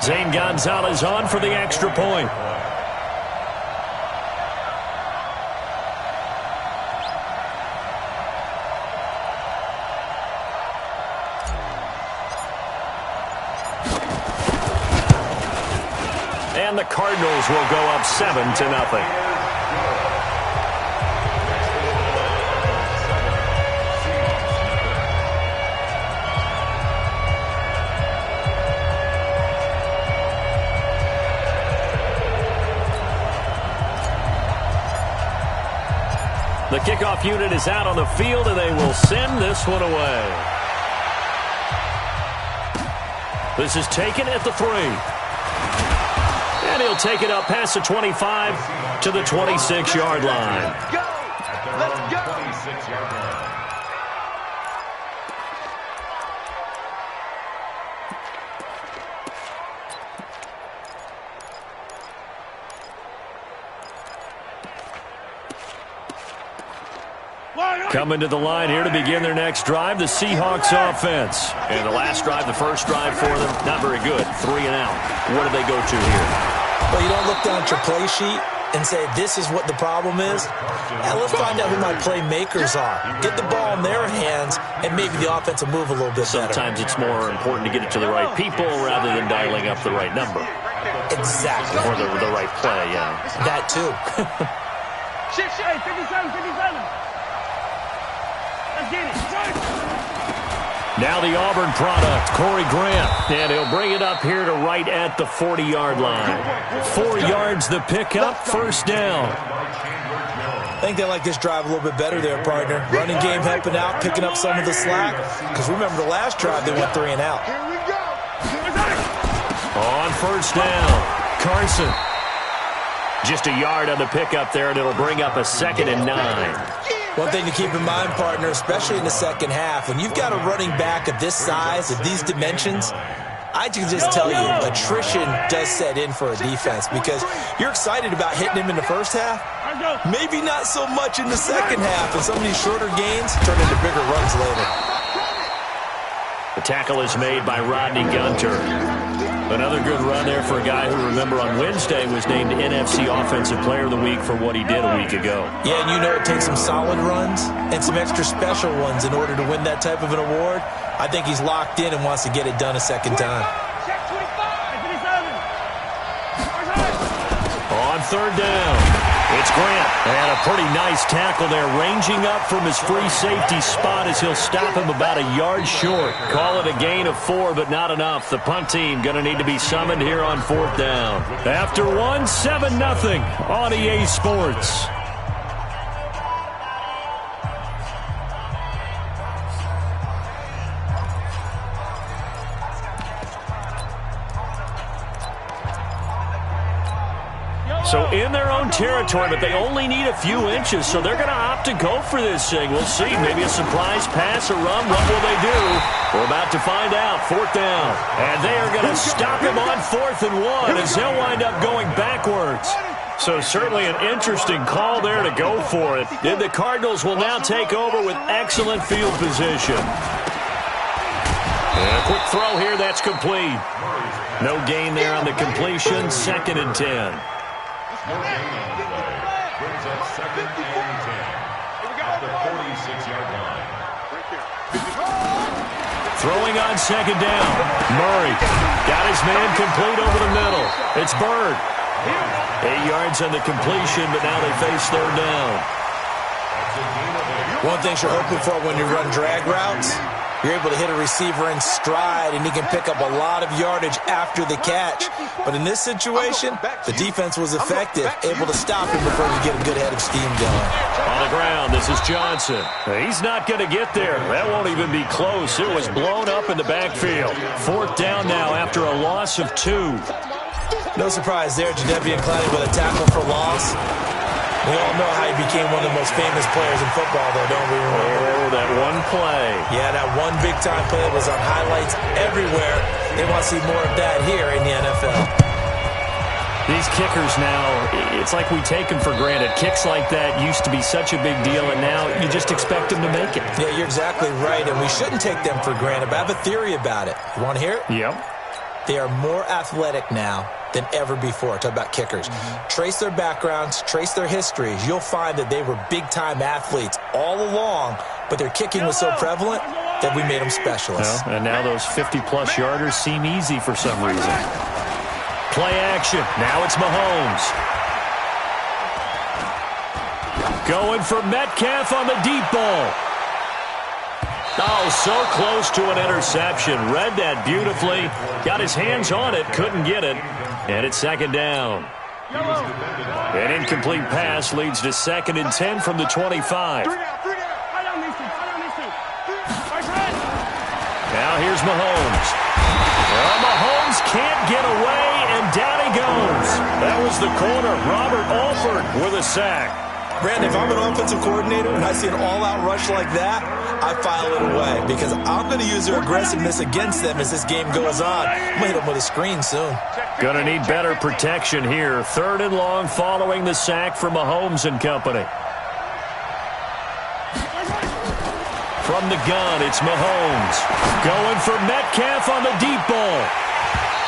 Zane Gonzalez on for the extra point. And the Cardinals will go up 7-0. The kickoff unit is out on the field, and they will send this one away. This is taken at the 3. And he'll take it up past the 25 to the 26-yard line. Let's go! Let's go! 26-yard line. Coming to the line here to begin their next drive, the Seahawks offense. And the last drive, the first drive for them, not very good. 3 and out. What do they go to here? Well, you don't look down at your play sheet and say, this is what the problem is. Now, let's find out who my playmakers are. Get the ball in their hands, and maybe the offense will move a little bit better. Sometimes it's more important to get it to the right people rather than dialing up the right number. Exactly. Or the right play, yeah. That, too. Shit, 57. Let's get it. Now the Auburn product, Corey Grant. And he'll bring it up here to right at the 40-yard line. 4 yards the pickup, first down. I think they like this drive a little bit better there, partner. Running game helping out, picking up some of the slack. Because remember the last drive, they went 3 and out. Here we go. On first down, Carson. Just a yard on the pickup there, and it'll bring up a 2nd and 9. One thing to keep in mind, partner, especially in the second half, when you've got a running back of this size, of these dimensions, I can just tell you, attrition does set in for a defense because you're excited about hitting him in the first half, maybe not so much in the second half, and some of these shorter gains turn into bigger runs later. The tackle is made by Rodney Gunter. Another good run there for a guy who, remember, on Wednesday was named NFC Offensive Player of the Week for what he did a week ago. Yeah, and you know it takes some solid runs and some extra special ones in order to win that type of an award. I think he's locked in and wants to get it done a second time. On third down, it's Grant. And a pretty nice tackle there, ranging up from his free safety spot as he'll stop him about a yard short. Call it a gain of 4, but not enough. The punt team going to need to be summoned here on 4th down. After 1, 7-0 on EA Sports. So in their own territory, but they only need a few inches, so they're going to opt to go for this thing. We'll see. Maybe a surprise pass, a run. What will they do? We're about to find out. 4th down. And they are going to stop him on 4th and 1 as he'll wind up going backwards. So certainly an interesting call there to go for it. And the Cardinals will now take over with excellent field position. And a quick throw here. That's complete. No gain there on the completion. 2nd and 10. No gain on the play. Brings up 2nd and 10 at the 46-yard line. Throwing on 2nd down. Murray got his man complete over the middle. It's Bird. 8 yards on the completion, but now they face 3rd down. One thing you're hoping for when you run drag routes, you're able to hit a receiver in stride, and he can pick up a lot of yardage after the catch. But in this situation, the defense was effective, able to stop him before he get a good head of steam going. On the ground, this is Johnson. He's not going to get there. That won't even be close. It was blown up in the backfield. 4th down now after a loss of 2. No surprise there, Jadeveon Clowney with a tackle for loss. We all know how he became one of the most famous players in football, though, don't we? Oh, that one play. Yeah, that one big-time play was on highlights everywhere. They want to see more of that here in the NFL. These kickers now, it's like we take them for granted. Kicks like that used to be such a big deal, and now you just expect them to make it. Yeah, you're exactly right, and we shouldn't take them for granted, but I have a theory about it. You want to hear it? Yep. they are more athletic now than ever before. Talk about kickers. Trace their backgrounds, trace their histories. You'll find that they were big-time athletes all along, but their kicking was so prevalent that we made them specialists. Well, and now those 50-plus yarders seem easy for some reason. Play action. Now it's Mahomes. Going for Metcalf on the deep ball. Oh, so close to an interception. Read that beautifully. Got his hands on it. Couldn't get it. And it's second down. An incomplete pass leads to 2nd and 10 from the 25. Now here's Mahomes. Well, Mahomes can't get away, and down he goes. That was the corner. Robert Alford with a sack. Brandon, if I'm an offensive coordinator and I see an all-out rush like that, I file it away because I'm going to use their aggressiveness against them as this game goes on. I'm going to hit them with a screen soon. Going to need better protection here. 3rd and long following the sack from Mahomes and company. From the gun, it's Mahomes. Going for Metcalf on the deep ball.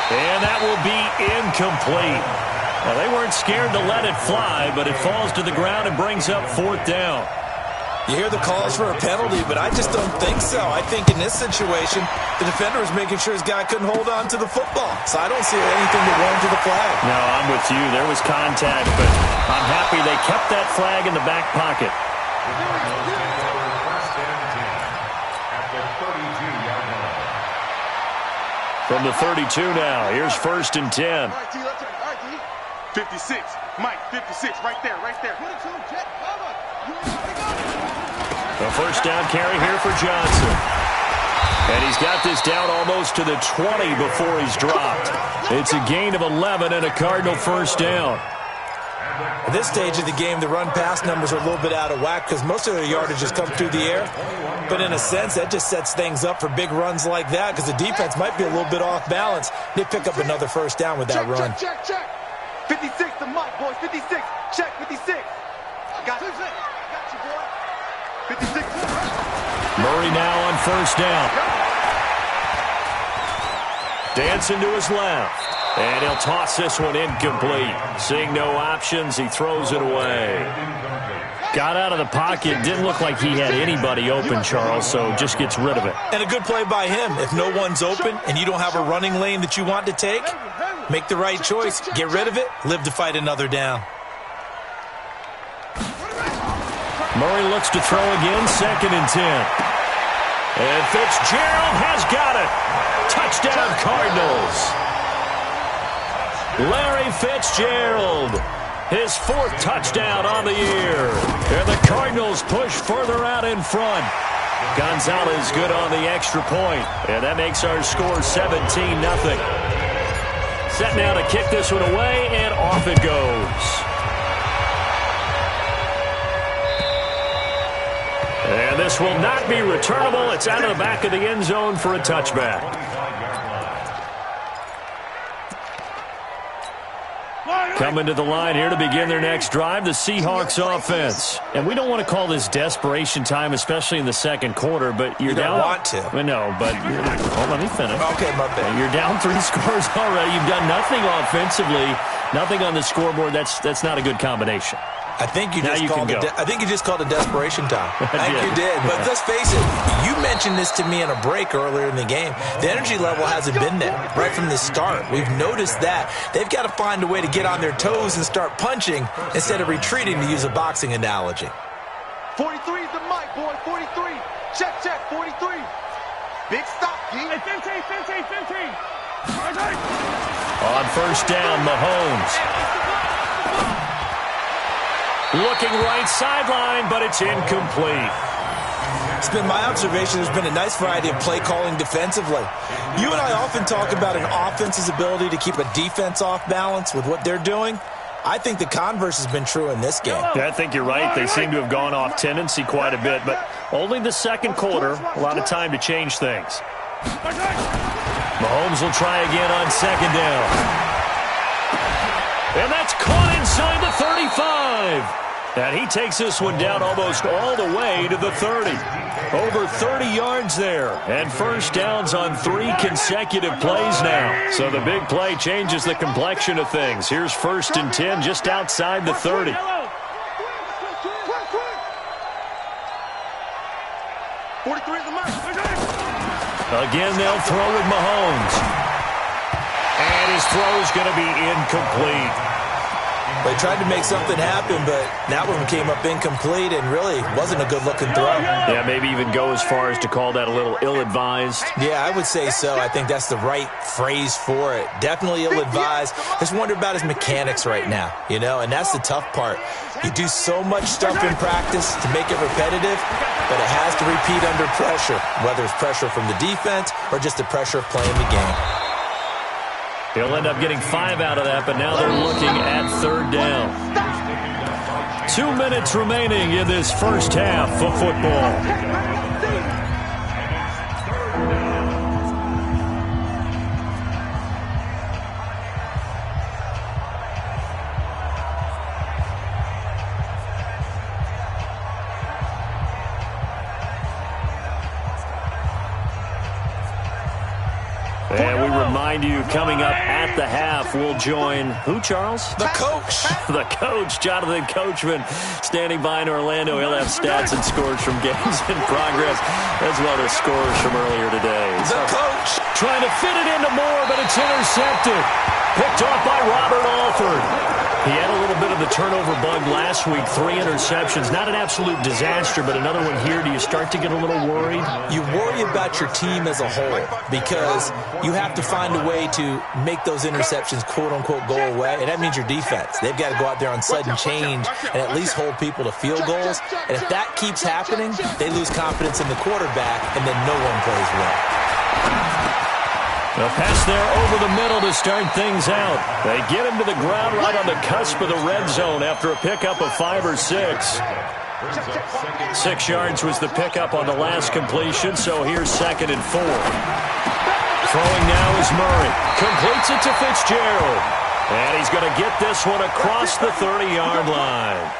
And that will be incomplete. Well, they weren't scared to let it fly, but it falls to the ground and brings up 4th down. You hear the calls for a penalty, but I just don't think so. I think in this situation, the defender was making sure his guy couldn't hold on to the football. So I don't see anything to warrant the flag. No, I'm with you. There was contact, but I'm happy they kept that flag in the back pocket. From the 32 now, here's 1st and 10. 56, Mike, 56, right there. A first down carry here for Johnson. And he's got this down almost to the 20 before he's dropped. It's a gain of 11 and a Cardinal first down. At this stage of the game, the run-pass numbers are a little bit out of whack because most of their yardage has come through the air. But in a sense, that just sets things up for big runs like that because the defense might be a little bit off balance. They pick up another first down with that run. Check. 56 to Mike, boys. 56. Check, 56. Got you, boy. 56. Murray now on first down. Dancing to his left. And he'll toss this one incomplete. Seeing no options, he throws it away. Got out of the pocket. Didn't look like he had anybody open, Charles, so just gets rid of it. And a good play by him. If no one's open and you don't have a running lane that you want to take, make the right choice. Get rid of it. Live to fight another down. Murray looks to throw again. 2nd and 10. And Fitzgerald has got it. Touchdown, Cardinals. Larry Fitzgerald, his 4th touchdown on the year. And the Cardinals push further out in front. Gonzalez good on the extra point. And that makes our score 17-0. Set now to kick this one away, and off it goes. And this will not be returnable. It's out of the back of the end zone for a touchback. Coming to the line here to begin their next drive, the Seahawks offense. And we don't want to call this desperation time, especially in the second quarter, but you're down. You don't want to. No, but let me finish. Okay, my bad. You're down 3 scores already. You've done nothing offensively, nothing on the scoreboard. That's not a good combination. I think you just called it desperation time. I think you did. But let's face it, you mentioned this to me in a break earlier in the game. The energy level hasn't been there right from the start. We've noticed that. They've got to find a way to get on their toes and start punching instead of retreating, to use a boxing analogy. 43 is the mic, boy. 43. Check, 43. Big stop, G. Hey, 15. On first down, Mahomes. Looking right sideline, but it's incomplete. It's been my observation there's been a nice variety of play calling defensively. You and I often talk about an offense's ability to keep a defense off balance with what they're doing. I think the converse has been true in this game. Yeah, I think you're right. They seem to have gone off tendency quite a bit, but only the second quarter, a lot of time to change things. Mahomes will try again on second down. And that's caught inside the 35. And he takes this one down almost all the way to the 30. Over 30 yards there. And first downs on 3 consecutive plays now. So the big play changes the complexion of things. Here's 1st and 10 just outside the 30. Again, they'll throw with Mahomes. And his throw is going to be incomplete. They tried to make something happen, but that one came up incomplete and really wasn't a good-looking throw. Yeah, maybe even go as far as to call that a little ill-advised. Yeah, I would say so. I think that's the right phrase for it. Definitely ill-advised. Just wonder about his mechanics right now, you know, and that's the tough part. You do so much stuff in practice to make it repetitive, but it has to repeat under pressure, whether it's pressure from the defense or just the pressure of playing the game. He'll end up getting 5 out of that, but now they're looking at 3rd down. 2 minutes remaining in this first half of football. And we remind you, coming up at the half, we'll join who, Charles? The coach. The coach, Jonathan Coachman, standing by in Orlando. He'll have stats and scores from games in progress, as well as scores from earlier today. The coach. Trying to fit it into Moore, but it's intercepted. Picked off by Robert Alford. He had a little bit of the turnover bug last week. 3 interceptions. Not an absolute disaster, but another one here. Do you start to get a little worried? You worry about your team as a whole because you have to find a way to make those interceptions, quote-unquote, go away, and that means your defense. They've got to go out there on sudden change and at least hold people to field goals. And if that keeps happening, they lose confidence in the quarterback, and then no one plays well. A pass there over the middle to start things out. They get him to the ground right on the cusp of the red zone after a pickup of 5 or 6. 6 yards was the pickup on the last completion, so here's 2nd and 4. Throwing now is Murray. Completes it to Fitzgerald. And he's going to get this one across the 30-yard line.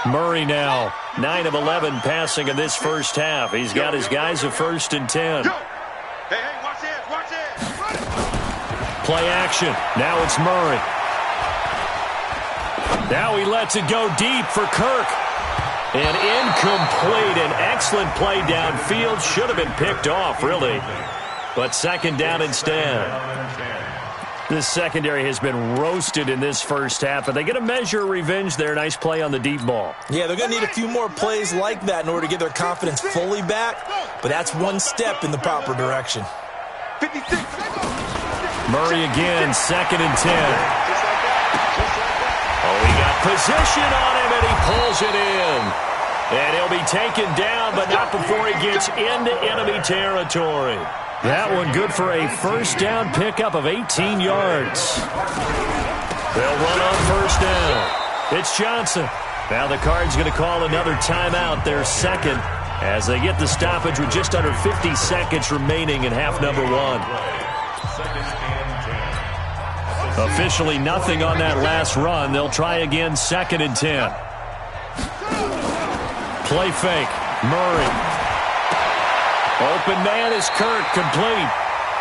Murray now, 9 of 11 passing in this first half. He's got his guys at 1st and 10. Play action. Now it's Murray. Now he lets it go deep for Kirk. And incomplete. An excellent play downfield. Should have been picked off, really. But 2nd down instead. This secondary has been roasted in this first half. Are they going to measure revenge there? Nice play on the deep ball. Yeah, they're going to need a few more plays like that in order to get their confidence fully back. But that's one step in the proper direction. 56. Murray again, 2nd and 10. Oh, he got position on him, and he pulls it in. And he'll be taken down, but not before he gets into enemy territory. That one good for a first down pickup of 18 yards. They'll run on first down. It's Johnson. Now the Cards going to call another timeout, their 2nd, as they get the stoppage with just under 50 seconds remaining in half number 1. Officially nothing on that last run. They'll try again, 2nd and 10. Play fake. Murray. Open man is Kirk, complete.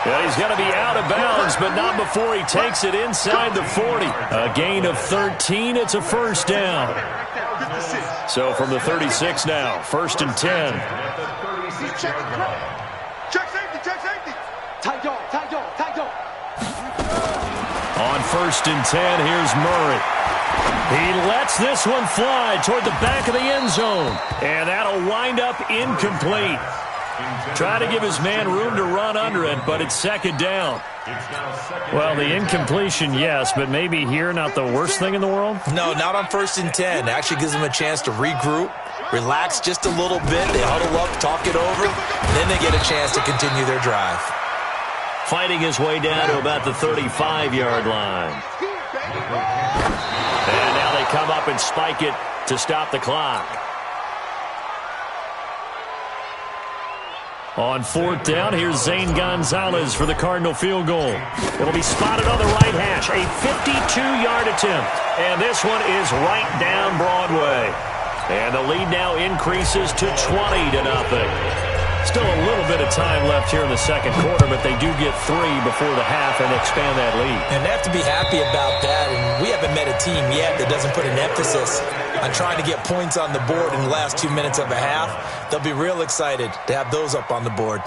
Yeah, he's going to be out of bounds, but not before he takes it inside the 40. A gain of 13, it's a first down. So from the 36 now, 1st and 10. Check safety. Tight dog. On 1st and 10, here's Murray. He lets this one fly toward the back of the end zone. And that'll wind up incomplete. Try to give his man room to run under it, but it's 2nd down. Well, the incompletion, yes, but maybe here not the worst thing in the world? No, not on 1st and 10. It actually gives them a chance to regroup, relax just a little bit. They huddle up, talk it over, and then they get a chance to continue their drive. Fighting his way down to about the 35-yard line. And now they come up and spike it to stop the clock. On fourth down, here's Zane Gonzalez for the Cardinal field goal. It'll be spotted on the right hash, a 52-yard attempt. And this one is right down Broadway. And the lead now increases to 20-0. Still a little bit of time left here in the second quarter, but they do get 3 before the half and expand that lead. And they have to be happy about that. And we haven't met a team yet that doesn't put an emphasis on trying to get points on the board in the last 2 minutes of a half. They'll be real excited to have those up on the board.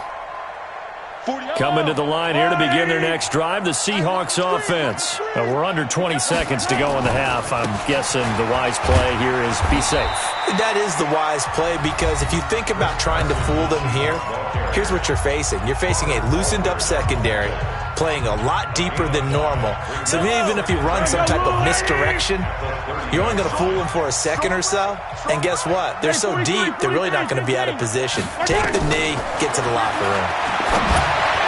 Coming to the line here to begin their next drive, the Seahawks offense. We're under 20 seconds to go in the half. I'm guessing the wise play here is be safe. That is the wise play, because if you think about trying to fool them here, here's what you're facing. You're facing a loosened up secondary, playing a lot deeper than normal. So even if you run some type of misdirection, you're only going to fool them for a second or so. And guess what? They're so deep, they're really not going to be out of position. Take the knee, get to the locker room.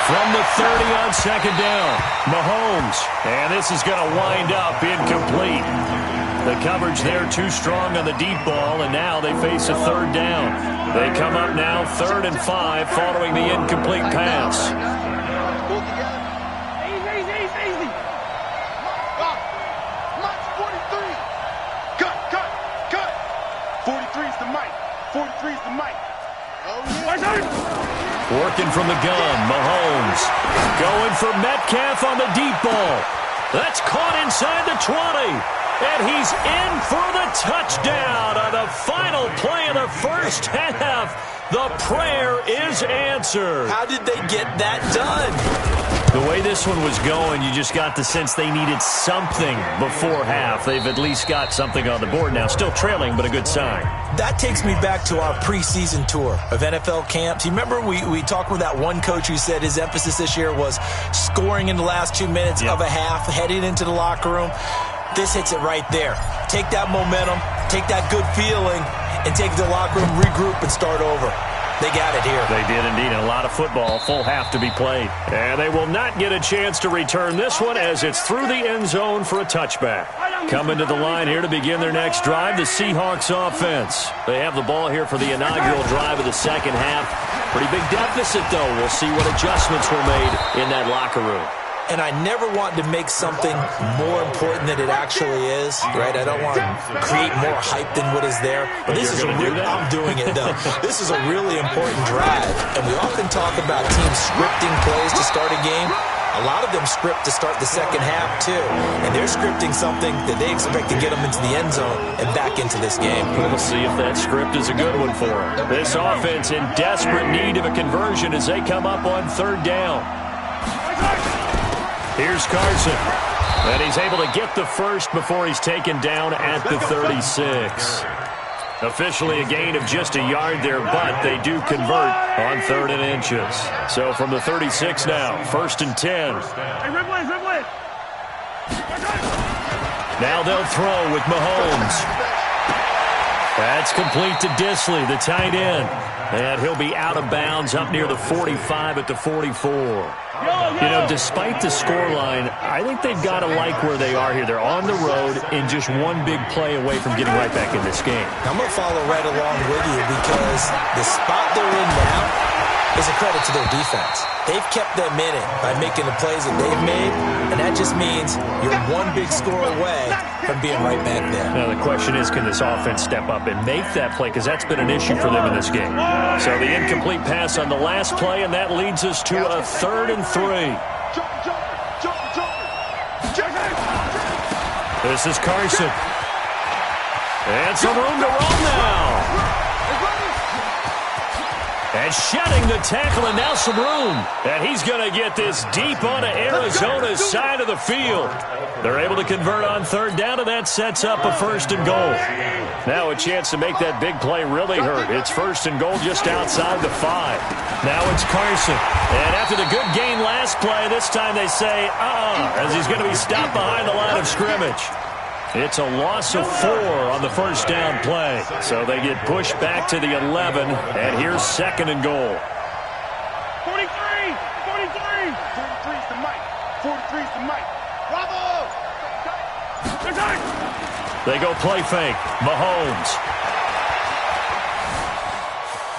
From the 30 on second down, Mahomes. And this is going to wind up incomplete. The coverage there too strong on the deep ball, and now they face a third down. They come up now 3rd and 5 following the incomplete pass. Easy. Mike's 43. Cut. 43's the mic. 43's the mic. Working from the gun, Mahomes. Going for Metcalf on the deep ball. That's caught inside the 20. And he's in for the touchdown on the final play of the first half. The prayer is answered. How did they get that done? The way this one was going, you just got the sense they needed something before half. They've at least got something on the board now. Still trailing, but a good sign. That takes me back to our preseason tour of NFL camps. You remember we talked with that one coach who said his emphasis this year was scoring in the last 2 minutes of a half, heading into the locker room. This hits it right there. Take that momentum, take that good feeling, and take it to the locker room, regroup, and start over. They got it here. They did indeed, and a lot of football, full half to be played. And they will not get a chance to return this one as it's through the end zone for a touchback. Coming to the line here to begin their next drive, the Seahawks offense. They have the ball here for the inaugural drive of the second half. Pretty big deficit, though. We'll see what adjustments were made in that locker room. And I never want to make something more important than it actually is, right? I don't want to create more hype than what is there. But this is I'm doing it, though. This is a really important drive. And we often talk about teams scripting plays to start a game. A lot of them script to start the second half, too. And they're scripting something that they expect to get them into the end zone and back into this game. We'll see if that script is a good one for them. This offense in desperate need of a conversion as they come up on third down. Here's Carson, and he's able to get the first before he's taken down at the 36. Officially a gain of just a yard there, but they do convert on 3rd and inches. So from the 36 now, 1st and 10. Now they'll throw with Mahomes. That's complete to Disley, the tight end. And he'll be out of bounds up near the 45 at the 44. You know, despite the scoreline, I think they've got to like where they are here. They're on the road and just one big play away from getting right back in this game. I'm going to follow right along with you because the spot they're in now is a credit to their defense. They've kept them in it by making the plays that they've made, and that just means you're one big score away from being right back there. Now, the question is, can this offense step up and make that play? Because that's been an issue for them in this game. So the incomplete pass on the last play, and that leads us to a 3rd and 3. This is Carson. And some room to run now. And shedding the tackle, and now some room. And he's going to get this deep onto Arizona's side of the field. They're able to convert on 3rd down, and that sets up a 1st and goal. Now a chance to make that big play really hurt. It's 1st and goal just outside the 5. Now it's Carson. And after the good gain last play, this time they say, as he's going to be stopped behind the line of scrimmage. It's a loss of 4 on the 1st down play. So they get pushed back to the 11, and here's 2nd and goal. 43's the mic. 43's the mic. Bravo! They go play fake. Mahomes.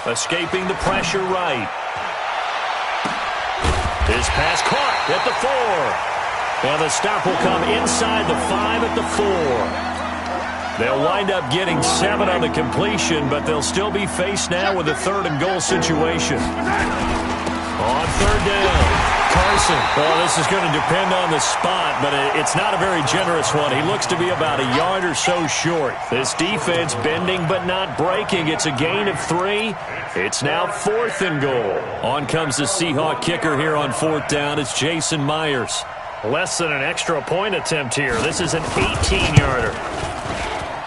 Escaping the pressure right. His pass caught at the 4. And the stop will come inside the 5 at the 4. They'll wind up getting 7 on the completion, but they'll still be faced now with a 3rd and goal situation. On 3rd down. Carson. Well, this is going to depend on the spot, but it's not a very generous one. He looks to be about a yard or so short. This defense bending but not breaking. It's a gain of 3. It's now 4th and goal. On comes the Seahawk kicker here on 4th down. It's Jason Myers. Less than an extra point attempt here. This is an 18-yarder.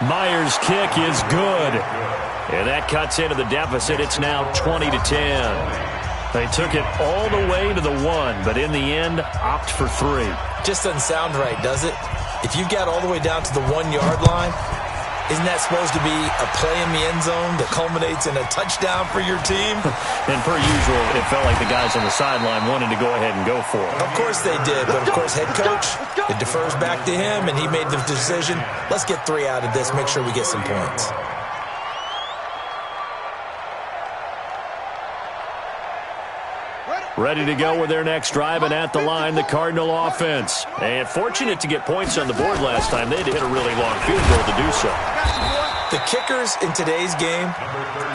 Myers' kick is good. And that cuts into the deficit. It's now 20-10. They took it all the way to the 1, but in the end, opt for 3. Just doesn't sound right, does it? If you got all the way down to the 1-yard line, isn't that supposed to be a play in the end zone that culminates in a touchdown for your team? And per usual, it felt like the guys on the sideline wanted to go ahead and go for it. Of course they did, but of course head coach, it defers back to him, and he made the decision, let's get 3 out of this, make sure we get some points. Ready to go with their next drive, and at the line, the Cardinal offense. And fortunate to get points on the board last time. They had to hit a really long field goal to do so. The kickers in today's game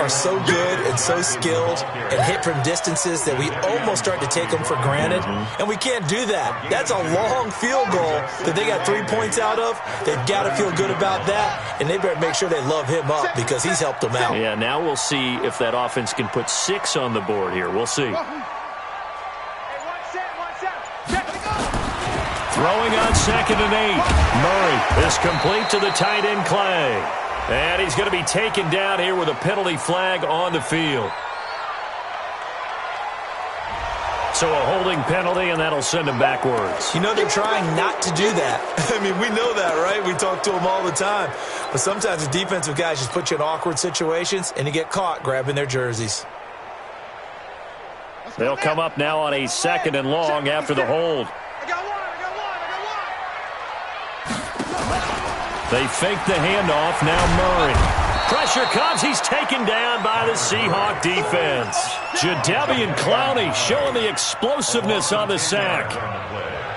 are so good and so skilled and hit from distances that we almost start to take them for granted, and we can't do that. That's a long field goal that they got 3 points out of. They've got to feel good about that, and they better make sure they love him up because he's helped them out. Yeah, now we'll see if that offense can put 6 on the board here. We'll see. Throwing on 2nd and 8. Murray is complete to the tight end Clay. And he's going to be taken down here with a penalty flag on the field. So a holding penalty, and that'll send him backwards. You know, they're trying not to do that. I mean, we know that, right? We talk to them all the time. But sometimes the defensive guys just put you in awkward situations, and you get caught grabbing their jerseys. They'll come up now on a 2nd and long after the hold. They fake the handoff. Now Murray. Pressure comes. He's taken down by the Seahawk defense. Jadeveon Clowney showing the explosiveness on the sack.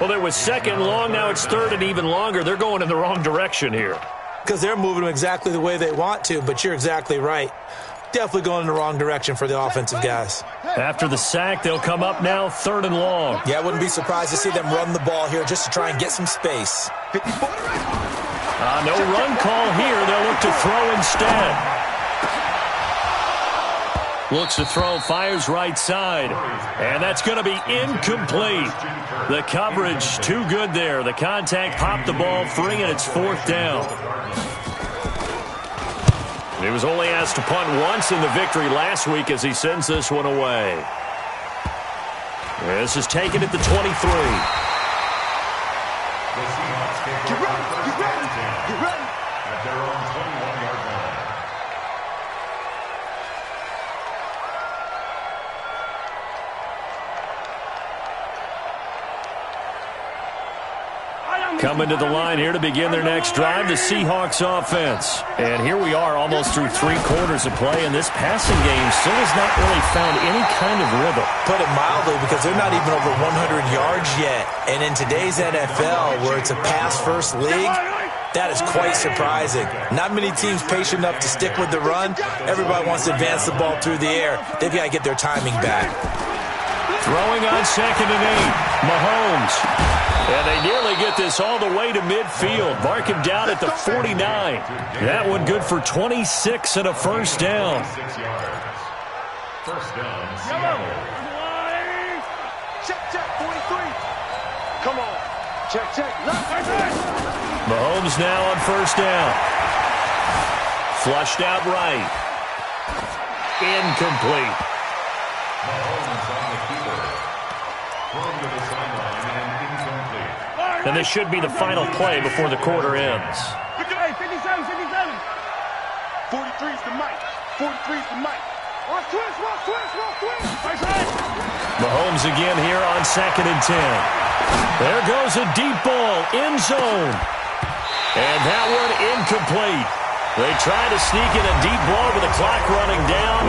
Well, there was 2nd and long. Now it's 3rd and even longer. They're going in the wrong direction here. Because they're moving them exactly the way they want to, but you're exactly right. Definitely going in the wrong direction for the offensive guys. After the sack, they'll come up now 3rd and long. Yeah, I wouldn't be surprised to see them run the ball here just to try and get some space. No run call here. They'll look to throw instead. Looks to throw, fires right side. And that's going to be incomplete. The coverage too good there. The contact popped the ball free, and it's 4th down. He was only asked to punt once in the victory last week as he sends this one away. This is taken at the 23. At their own 21-yard line. Coming to the line here to begin their next drive, the Seahawks offense. And here we are almost through 3 quarters of play, and this passing game still has not really found any kind of rhythm. Put it mildly, because they're not even over 100 yards yet. And in today's NFL, where it's a pass-first league, that is quite surprising. Not many teams patient enough to stick with the run. Everybody wants to advance the ball through the air. They've got to get their timing back. Throwing on 2nd and 8. Mahomes. And they nearly get this all the way to midfield. Mark him down at the 49. That one good for 26 and a 1st down. 6 yards. 1st down, Seattle. Check, 43. Come on. Check. Mahomes now on 1st down. Flushed out right. Incomplete. Mahomes on the keeper. Thrown to the sideline and incomplete. And this should be the final play before the quarter ends. 57. 43's the mic. 43's the mic. Watch twist. Mahomes again here on 2nd and 10. There goes a deep ball, end zone. And that one incomplete. They try to sneak in a deep ball with the clock running down,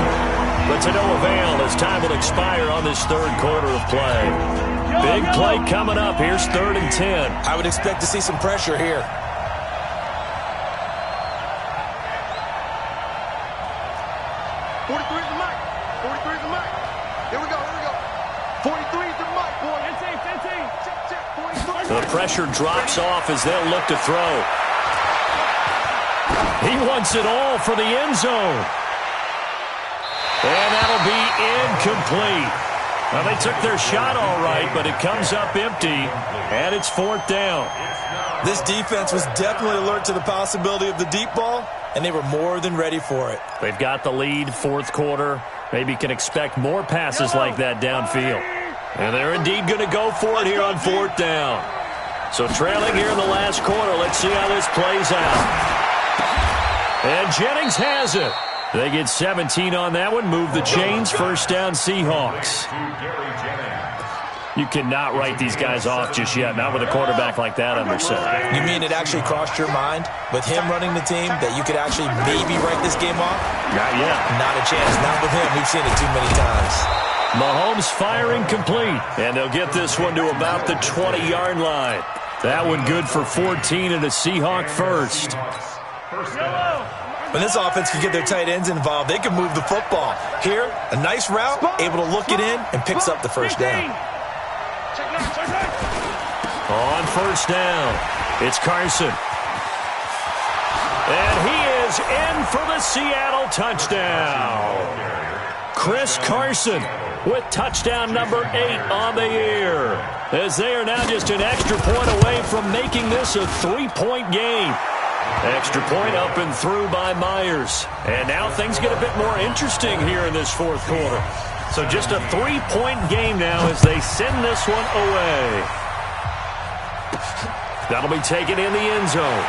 but to no avail as time will expire on this 3rd quarter of play. Big play coming up. Here's 3rd and 10. I would expect to see some pressure here. The pressure drops off as they'll look to throw. He wants it all for the end zone. And that'll be incomplete. Well, they took their shot all right, but it comes up empty, and it's 4th down. This defense was definitely alert to the possibility of the deep ball, and they were more than ready for it. They've got the lead, 4th quarter. Maybe can expect more passes like that downfield. And they're indeed going to go for it here on 4th down. So trailing here in the last quarter, let's see how this plays out. And Jennings has it. They get 17 on that one, move the chains, 1st down Seahawks. You cannot write these guys off just yet, not with a quarterback like that under center. You mean it actually crossed your mind with him running the team that you could actually maybe write this game off? Not yet. Not a chance. Not with him. We've seen it too many times. Mahomes firing complete, and they'll get this one to about the 20-yard line. That one good for 14 and a Seahawk first. When this offense can get their tight ends involved, they can move the football. Here, a nice route, able to look it in, and picks up the 1st down. On 1st down, it's Carson. And he is in for the Seattle touchdown. Chris Carson with touchdown number 8 on the year, as they are now just an extra point away from making this a 3-point game. Extra point up and through by Myers. And now things get a bit more interesting here in this 4th quarter. So just a 3-point game now as they send this one away. That'll be taken in the end zone.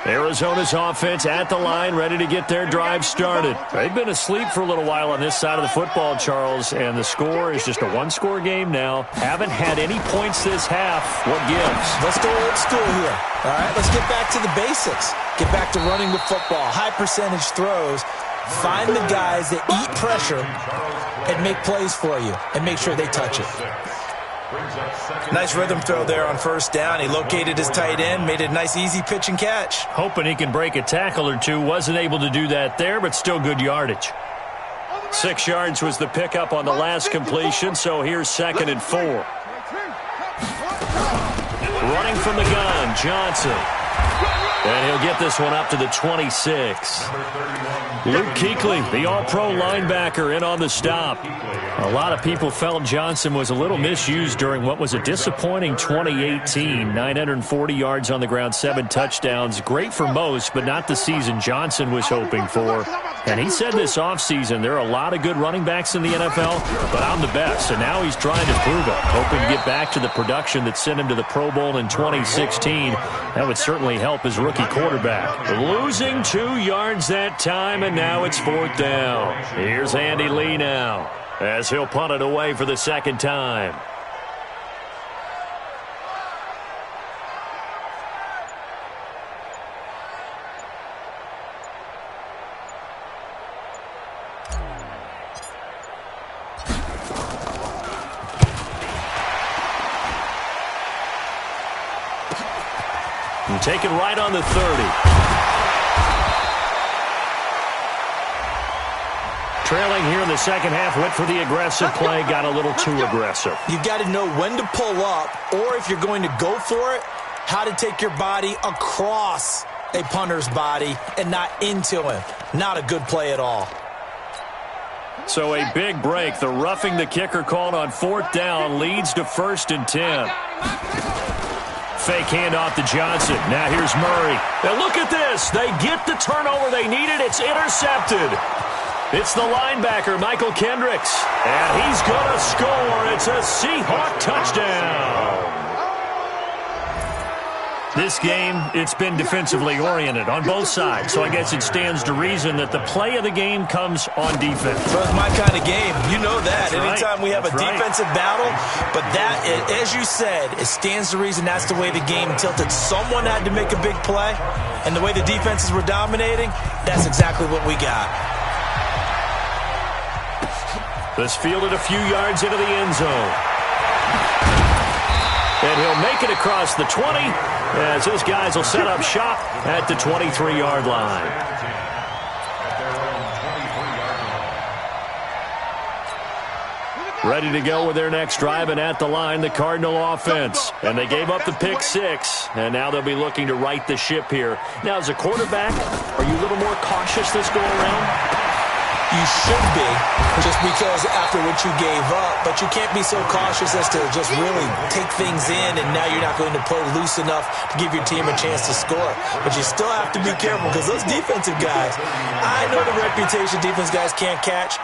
Arizona's offense at the line, ready to get their drive started. They've been asleep for a little while on this side of the football, Charles, and the score is just a 1-score game now. Haven't had any points this half. What gives? Let's go old school here. All right, let's get back to the basics. Get back to running the football, high percentage throws. Find the guys that eat pressure and make plays for you and make sure they touch it. Nice rhythm throw there on 1st down. He located his tight end, made it a nice easy pitch and catch. Hoping he can break a tackle or two. Wasn't able to do that there, but still good yardage. 6 yards was the pickup on the last completion, so here's 2nd and 4. Running from the gun, Johnson. And he'll get this one up to the 26. Luke Kuechly, the all-pro linebacker, in on the stop. A lot of people felt Johnson was a little misused during what was a disappointing 2018. 940 yards on the ground, 7 touchdowns. Great for most, but not the season Johnson was hoping for. And he said this offseason, there are a lot of good running backs in the NFL, but I'm the best. And now he's trying to prove it, hoping to get back to the production that sent him to the Pro Bowl in 2016. That would certainly help his rookie quarterback. Losing 2 yards that time, and now it's 4th down. Here's Andy Lee now, as he'll punt it away for the 2nd time. And taken right on the 30. Trailing here in the 2nd half, went for the aggressive play, got a little too aggressive. You've got to know when to pull up, or if you're going to go for it, how to take your body across a punter's body and not into him. Not a good play at all. So a big break. The roughing the kicker called on 4th down leads to 1st and 10. Fake handoff to Johnson. Now here's Murray. Now look at this. They get the turnover they needed. It's intercepted. It's the linebacker, Michael Kendricks. And he's going to score. It's a Seahawk touchdown. This game, it's been defensively oriented on both sides, so I guess it stands to reason that the play of the game comes on defense. So it's my kind of game. You know that. That's Anytime right. we have a defensive battle, but that, as you said, it stands to reason that's the way the game tilted. Someone had to make a big play, and the way the defenses were dominating, that's exactly what we got. This fielded a few yards into the end zone. And he'll make it across the 20 as his guys will set up shop at the 23-yard line. Ready to go with their next drive, and at the line, the Cardinal offense. And they gave up the pick 6, and now they'll be looking to right the ship here. Now, as a quarterback, are you a little more cautious this go-around? You should be, just because after what you gave up, but you can't be so cautious as to just really take things in, and now you're not going to play loose enough to give your team a chance to score. But you still have to be careful, because those defensive guys, I know the reputation defense guys can't catch.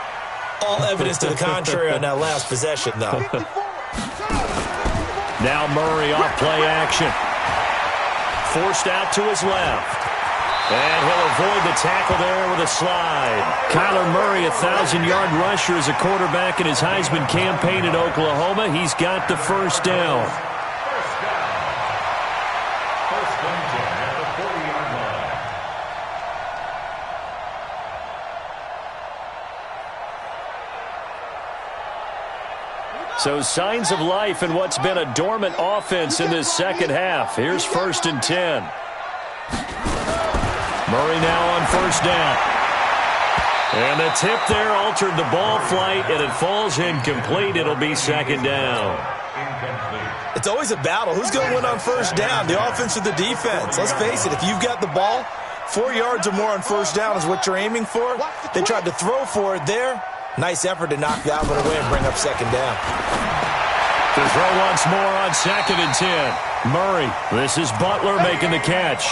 All evidence to the contrary on that last possession, though. Now Murray off play action. Forced out to his left. And he'll avoid the tackle there with a slide. Kyler Murray, 1,000-yard rusher as a quarterback in his Heisman campaign at Oklahoma. He's got the first down. First and 10 at the 40-yard line. So signs of life in what's been a dormant offense in this second half. Here's first and 10. Murray now on first down. And the tip there altered the ball flight, and it falls incomplete. It'll be second down. It's always a battle. Who's going to win on first down, the offense or the defense? Let's face it, if you've got the ball, 4 yards or more on first down is what you're aiming for. They tried to throw for it there. Nice effort to knock that one away and bring up second down. To throw once more on second and 10. Murray, this is Butler making the catch.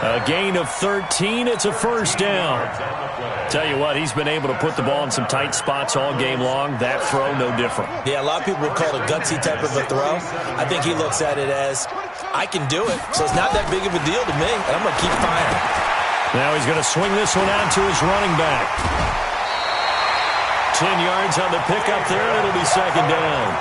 A gain of 13, it's a first down. Tell you what, he's been able to put the ball in some tight spots all game long. That throw, no different. Yeah, a lot of people would call it a gutsy type of a throw. I think he looks at it as, I can do it, so it's not that big of a deal to me, and I'm going to keep firing. Now he's going to swing this one out to his running back. 10 yards on the pickup there, and it'll be second down.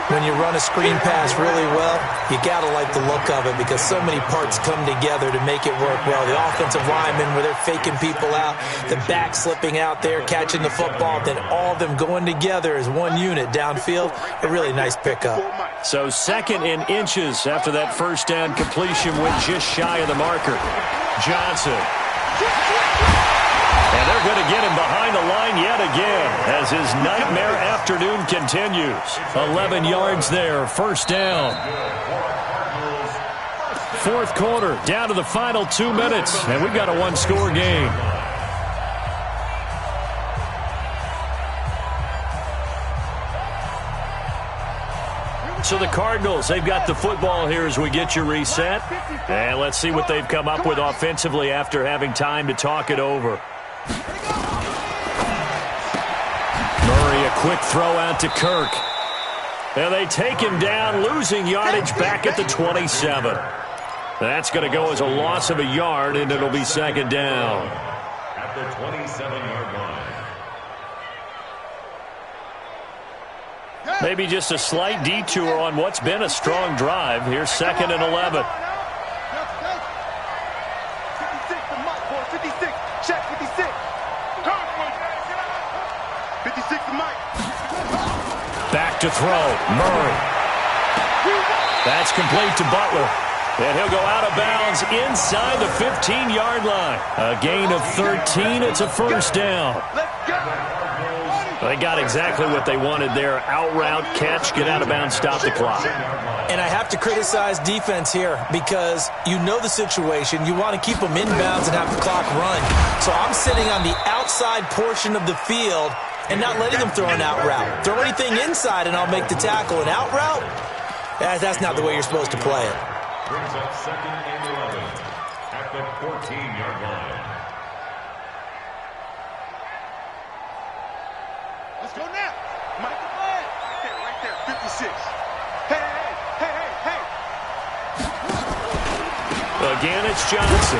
When you run a screen pass really well, you got to like the look of it because so many parts come together to make it work well. The offensive linemen, where they're faking people out, the back slipping out there, catching the football, then all of them going together as one unit downfield. A really nice pickup. So second in inches after that first down completion went just shy of the marker. Johnson. And they're going to get him behind the line yet again as his nightmare afternoon continues. 11 yards there, first down. Fourth quarter, down to the final 2 minutes, and we've got a one-score game. So the Cardinals, they've got the football here as we get you reset. And let's see what they've come up with offensively after having time to talk it over. Murray, a quick throw out to Kirk. And they take him down, losing yardage back at the 27. That's going to go as a loss of a yard, and it'll be second down. At the 27-yard line. Maybe just a slight detour on what's been a strong drive. Here's second and 11. 56 to Mike, boy. 56. Check 56. 56 to Mike. Back to throw. Murray. That's complete to Butler. And he'll go out of bounds inside the 15-yard line. A gain of 13. It's a first down. Let's go. They got exactly what they wanted there. Out route, catch, get out of bounds, stop the clock. And I have to criticize defense here because you know the situation. You want to keep them inbounds and have the clock run. So I'm sitting on the outside portion of the field and not letting them throw an out route. Throw anything inside and I'll make the tackle. An out route? That's not the way you're supposed to play it. Brings up second and 11 at the 14-yard line. Let's go now. Mike, right there, 56. Hey. It's Johnson.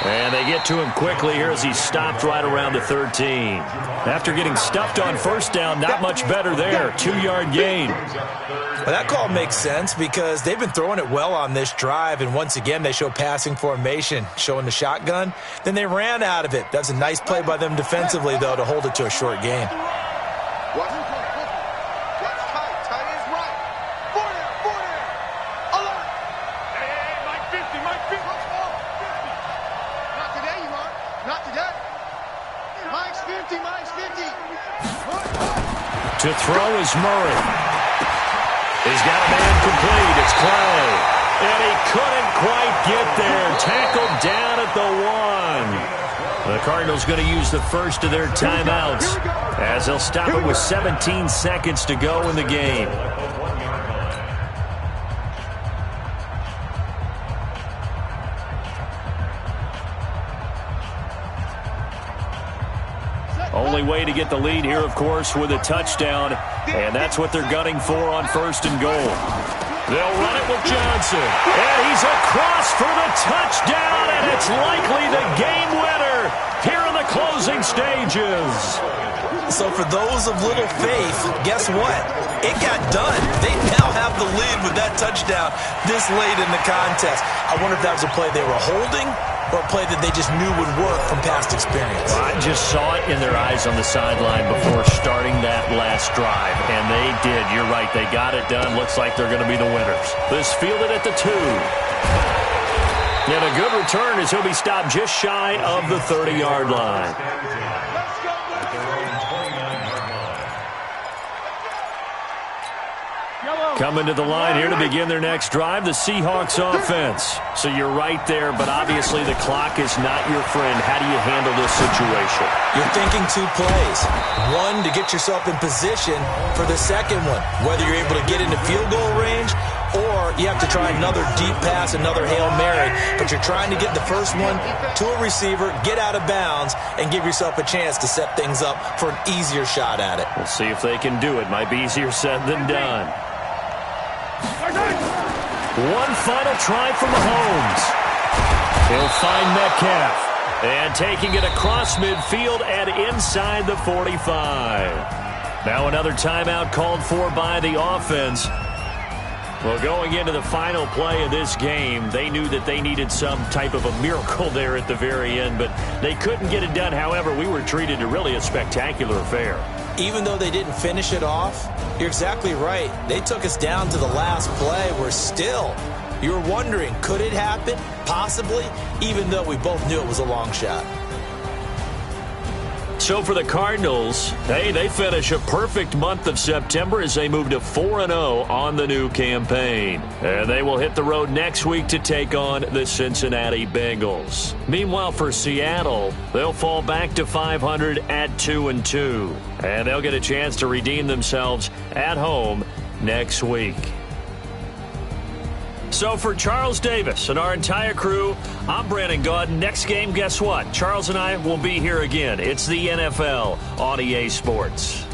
And they get to him quickly here as he's stopped right around the 13. After getting stuffed on first down, not much better there. 2-yard gain. Well, that call makes sense because they've been throwing it well on this drive, and once again they show passing formation, showing the shotgun. Then they ran out of it. That's a nice play by them defensively, though, to hold it to a short gain. To throw is Murray. He's got a man complete. It's Clay. And he couldn't quite get there. Tackled down at the 1. The Cardinals going to use the first of their timeouts as they'll stop it with 17 seconds to go in the game. Only way to get the lead here, of course, with a touchdown. And that's what they're gunning for on first and goal. They'll run it with Johnson. And he's across for the touchdown. And it's likely the game winner here in the closing stages. So for those of little faith, guess what? It got done. They now have the lead with that touchdown this late in the contest. I wonder if that was a play they were holding or a play that they just knew would work from past experience. Well, I just saw it in their eyes on the sideline before starting that last drive, and they did. You're right. They got it done. Looks like they're going to be the winners. This fielded at the 2. And a good return as he'll be stopped just shy of the 30-yard line. Coming to the line here to begin their next drive, the Seahawks offense. So you're right there, but obviously the clock is not your friend. How do you handle this situation? You're thinking 2 plays. One, to get yourself in position for the second one, whether you're able to get into field goal range or you have to try another deep pass, another Hail Mary. But you're trying to get the first one to a receiver, get out of bounds, and give yourself a chance to set things up for an easier shot at it. We'll see if they can do it. Might be easier said than done. One final try from Mahomes. He'll find Metcalf. And taking it across midfield and inside the 45. Now another timeout called for by the offense. Well, going into the final play of this game, they knew that they needed some type of a miracle there at the very end, but they couldn't get it done. However, we were treated to really a spectacular affair. Even though they didn't finish it off, you're exactly right. They took us down to the last play. We're still, you were wondering, could it happen? Possibly, even though we both knew it was a long shot. So for the Cardinals, hey, they finish a perfect month of September as they move to 4-0 on the new campaign. And they will hit the road next week to take on the Cincinnati Bengals. Meanwhile, for Seattle, they'll fall back to 500 at 2-2. And they'll get a chance to redeem themselves at home next week. So for Charles Davis and our entire crew, I'm Brandon Gaudin. Next game, guess what? Charles and I will be here again. It's the NFL on EA Sports.